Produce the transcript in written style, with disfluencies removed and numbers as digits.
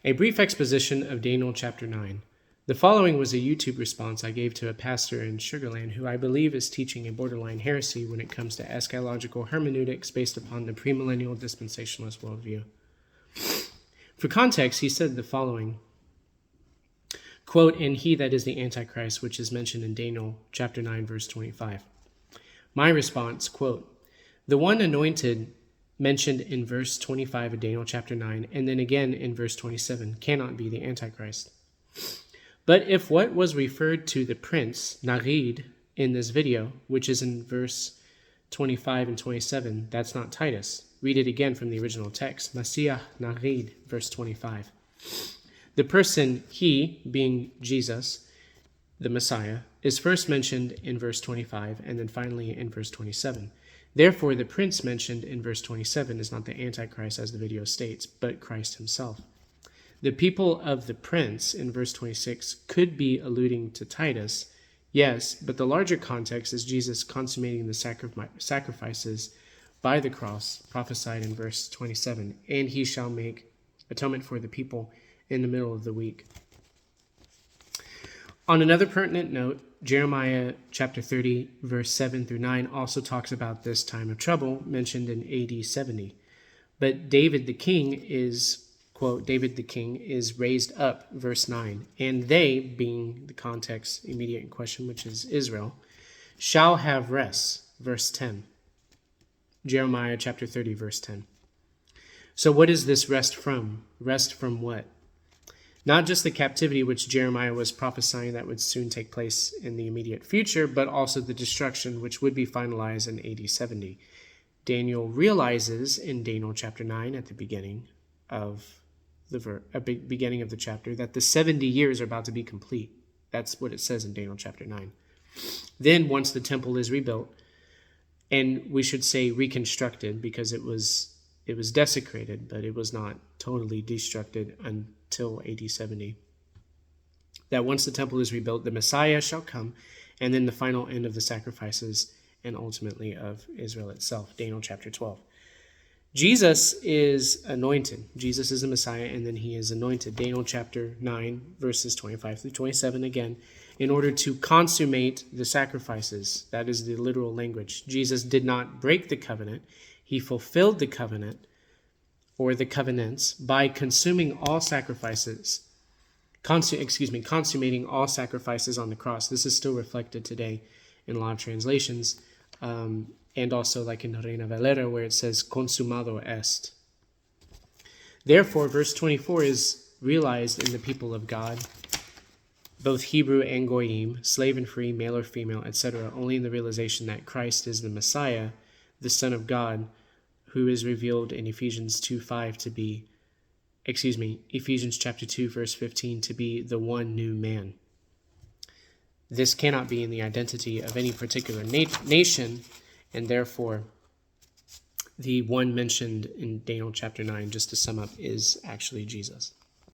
A brief exposition of Daniel chapter 9. The following was a YouTube response I gave to a pastor in Sugarland who I believe is teaching a borderline heresy when it comes to eschatological hermeneutics based upon the premillennial dispensationalist worldview. For context, he said the following, quote, "And he that is the Antichrist, which is mentioned in Daniel chapter 9, verse 25. My response, quote, the one anointed mentioned in verse 25 of Daniel chapter 9, and then again in verse 27, cannot be the Antichrist. But if what was referred to the prince, Narid, in this video, which is in verse 25 and 27, that's not Titus. Read it again from the original text. Messiah Narid, verse 25. The person, he, being Jesus, the Messiah, is first mentioned in verse 25 and then finally in verse 27. Therefore, the prince mentioned in verse 27 is not the Antichrist as the video states, but Christ himself. The people of the prince in verse 26 could be alluding to Titus, yes, but the larger context is Jesus consummating the sacrifices by the cross prophesied in verse 27, and he shall make atonement for the people in the middle of the week. On another pertinent note, Jeremiah chapter 30, verse 7 through 9 also talks about this time of trouble mentioned in AD 70. But David the king is, quote, David the king is raised up, verse 9, and they, being the context immediate in question, which is Israel, shall have rest, verse 10. Jeremiah chapter 30, verse 10. So what is this rest from? Rest from what? Not just the captivity which Jeremiah was prophesying that would soon take place in the immediate future, but also the destruction which would be finalized in AD 70. Daniel realizes in Daniel chapter 9 at the beginning of the chapter that the 70 years are about to be complete. That's what it says in Daniel chapter 9. Then once the temple is rebuilt, and we should say reconstructed because it was desecrated, but it was not totally destructed until AD 70. That once the temple is rebuilt, the Messiah shall come, and then the final end of the sacrifices and ultimately of Israel itself. Daniel chapter 12. Jesus is anointed. Jesus is the Messiah, and then he is anointed. Daniel chapter 9, verses 25 through 27 again, in order to consummate the sacrifices. That is the literal language. Jesus did not break the covenant. He fulfilled the covenant, or the covenants, by consuming all sacrifices, consummating all sacrifices on the cross. This is still reflected today in a lot of translations, and also like in Reina Valera, where it says consumado est. Therefore, verse 24 is realized in the people of God, both Hebrew and Goyim, slave and free, male or female, etc., only in the realization that Christ is the Messiah, the Son of God, who is revealed in Ephesians chapter 2, verse 15, to be the one new man. This cannot be in the identity of any particular nation, and therefore the one mentioned in Daniel chapter 9, just to sum up, is actually Jesus.